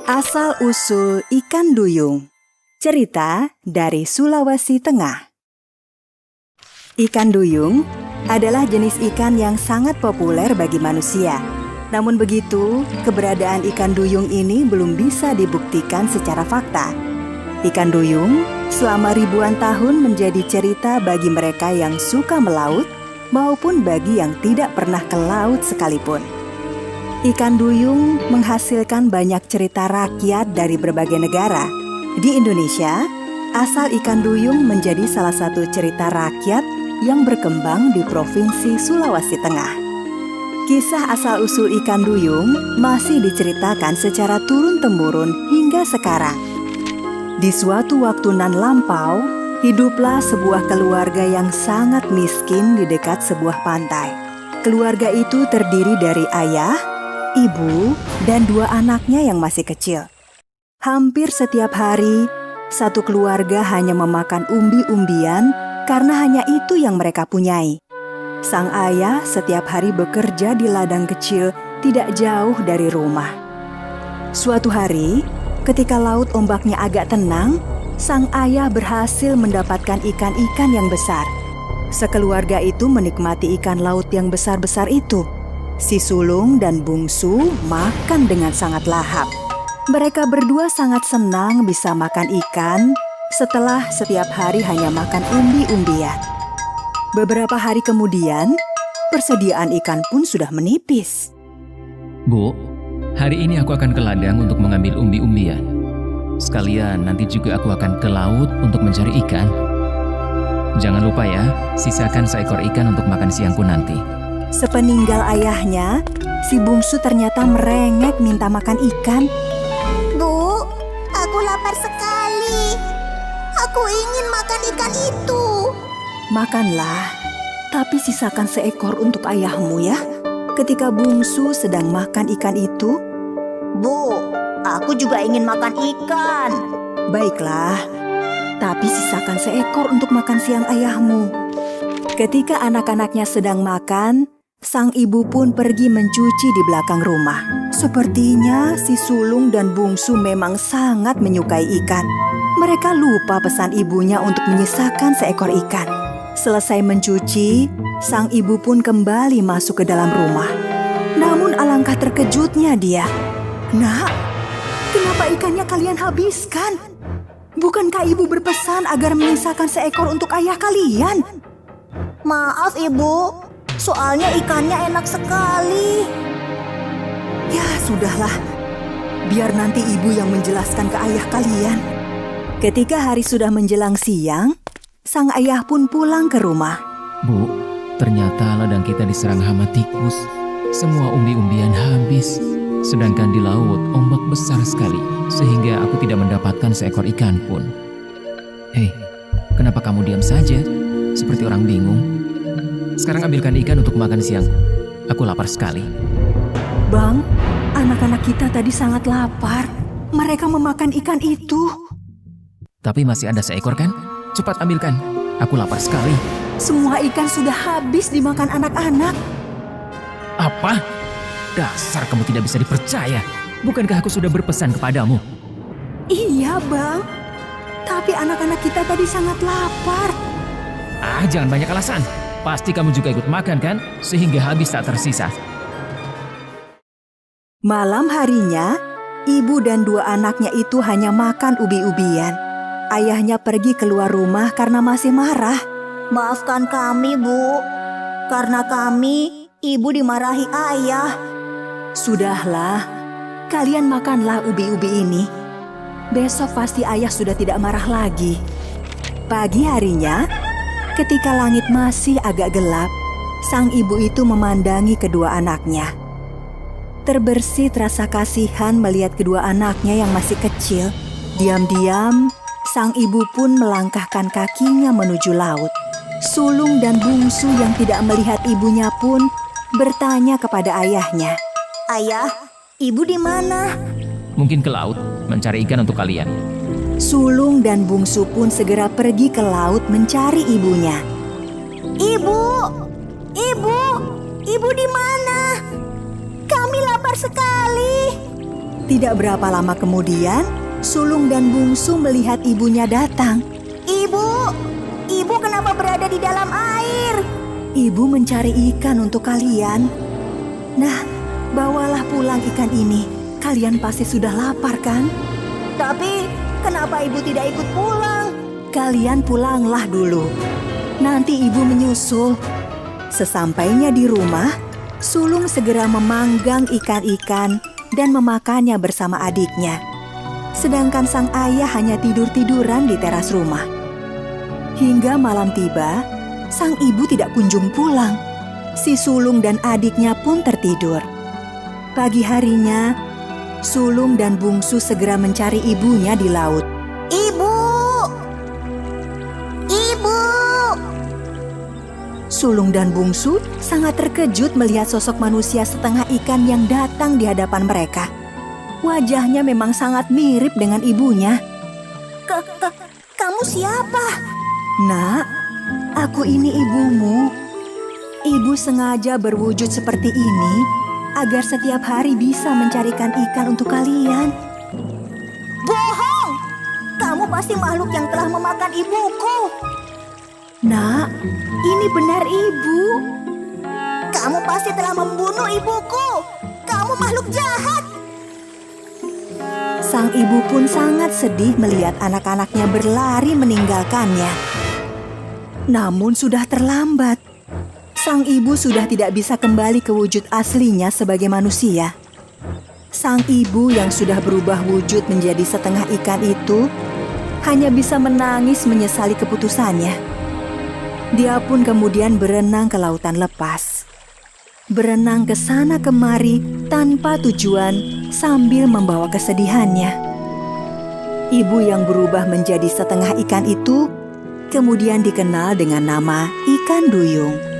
Asal-usul ikan duyung. Cerita dari Sulawesi Tengah. Ikan duyung adalah jenis ikan yang sangat populer bagi manusia. Namun begitu, keberadaan ikan duyung ini belum bisa dibuktikan secara fakta. Ikan duyung selama ribuan tahun menjadi cerita bagi mereka yang suka melaut maupun bagi yang tidak pernah ke laut sekalipun. Ikan duyung menghasilkan banyak cerita rakyat dari berbagai negara. Di Indonesia, asal ikan duyung menjadi salah satu cerita rakyat yang berkembang di Provinsi Sulawesi Tengah. Kisah asal-usul ikan duyung masih diceritakan secara turun-temurun hingga sekarang. Di suatu waktu nan lampau, hiduplah sebuah keluarga yang sangat miskin di dekat sebuah pantai. Keluarga itu terdiri dari ayah, ibu, dan 2 anaknya yang masih kecil. Hampir setiap hari, satu keluarga hanya memakan umbi-umbian karena hanya itu yang mereka punyai. Sang ayah setiap hari bekerja di ladang kecil tidak jauh dari rumah. Suatu hari, ketika laut ombaknya agak tenang, sang ayah berhasil mendapatkan ikan-ikan yang besar. Sekeluarga itu menikmati ikan laut yang besar-besar itu. Si sulung dan bungsu makan dengan sangat lahap. Mereka berdua sangat senang bisa makan ikan setelah setiap hari hanya makan umbi-umbian. Beberapa hari kemudian, persediaan ikan pun sudah menipis. Bu, hari ini aku akan ke ladang untuk mengambil umbi-umbian. Sekalian nanti juga aku akan ke laut untuk mencari ikan. Jangan lupa ya, sisakan seekor ikan untuk makan siangku nanti. Sepeninggal ayahnya, si bungsu ternyata merengek minta makan ikan. Bu, aku lapar sekali. Aku ingin makan ikan itu. Makanlah, tapi sisakan seekor untuk ayahmu ya. Ketika bungsu sedang makan ikan itu, Bu, aku juga ingin makan ikan. baiklah, tapi sisakan seekor untuk makan siang ayahmu. Ketika anak-anaknya sedang makan, sang ibu pun pergi mencuci di belakang rumah. Sepertinya si sulung dan bungsu memang sangat menyukai ikan. Mereka lupa pesan ibunya untuk menyisakan seekor ikan. Selesai mencuci, sang ibu pun kembali masuk ke dalam rumah. Namun alangkah terkejutnya dia. "Nak, kenapa ikannya kalian habiskan? Bukankah ibu berpesan agar menyisakan seekor untuk ayah kalian?" Maaf ibu, soalnya ikannya enak sekali. Ya sudahlah, biar nanti ibu yang menjelaskan ke ayah kalian. Ketika hari sudah menjelang siang, sang ayah pun pulang ke rumah. Bu, ternyata ladang kita diserang hama tikus. Semua umbi-umbian habis. Sedangkan di laut ombak besar sekali, sehingga aku tidak mendapatkan seekor ikan pun. Hei, kenapa kamu diam saja? Seperti orang bingung. Sekarang ambilkan ikan untuk makan siang. Aku lapar sekali. Bang, anak-anak kita tadi sangat lapar. Mereka memakan ikan itu. Tapi masih ada seekor kan? Cepat ambilkan. Aku lapar sekali. Semua ikan sudah habis dimakan anak-anak. Apa? Dasar kamu tidak bisa dipercaya. Bukankah aku sudah berpesan kepadamu? Iya bang, tapi anak-anak kita tadi sangat lapar. Jangan banyak alasan. Pasti kamu juga ikut makan kan? Sehingga habis tak tersisa. Malam harinya, ibu dan 2 anaknya itu hanya makan ubi-ubian. Ayahnya pergi keluar rumah karena masih marah. Maafkan kami Bu, karena kami ibu dimarahi ayah. Sudahlah, kalian makanlah ubi-ubi ini. Besok pasti ayah sudah tidak marah lagi. Pagi harinya, ketika langit masih agak gelap, sang ibu itu memandangi kedua anaknya. Terbersit rasa kasihan melihat kedua anaknya yang masih kecil. Diam-diam, sang ibu pun melangkahkan kakinya menuju laut. Sulung dan bungsu yang tidak melihat ibunya pun bertanya kepada ayahnya. Ayah, ibu di mana? Mungkin ke laut, mencari ikan untuk kalian. Sulung dan bungsu pun segera pergi ke laut mencari ibunya. Ibu, ibu di mana? Kami lapar sekali. Tidak berapa lama kemudian, sulung dan bungsu melihat ibunya datang. Ibu, ibu kenapa berada di dalam air? Ibu mencari ikan untuk kalian. Nah, bawalah pulang ikan ini. Kalian pasti sudah lapar kan? Tapi kenapa ibu tidak ikut pulang? Kalian pulanglah dulu. Nanti ibu menyusul. Sesampainya di rumah, sulung segera memanggang ikan-ikan dan memakannya bersama adiknya. Sedangkan sang ayah hanya tidur-tiduran di teras rumah. Hingga malam tiba, sang ibu tidak kunjung pulang. Si sulung dan adiknya pun tertidur. Pagi harinya, sulung dan bungsu segera mencari ibunya di laut. Ibu! Ibu! Sulung dan bungsu sangat terkejut melihat sosok manusia setengah ikan yang datang di hadapan mereka. Wajahnya memang sangat mirip dengan ibunya. Kamu siapa? Nak, aku ini ibumu. Ibu sengaja berwujud seperti ini agar setiap hari bisa mencarikan ikan untuk kalian. Bohong! Kamu pasti makhluk yang telah memakan ibuku. Nak, ini benar ibu. Kamu pasti telah membunuh ibuku. Kamu makhluk jahat. Sang ibu pun sangat sedih melihat anak-anaknya berlari meninggalkannya. Namun sudah terlambat. Sang ibu sudah tidak bisa kembali ke wujud aslinya sebagai manusia. Sang ibu yang sudah berubah wujud menjadi setengah ikan itu hanya bisa menangis menyesali keputusannya. Dia pun kemudian berenang ke lautan lepas. Berenang ke sana kemari tanpa tujuan sambil membawa kesedihannya. Ibu yang berubah menjadi setengah ikan itu kemudian dikenal dengan nama ikan duyung.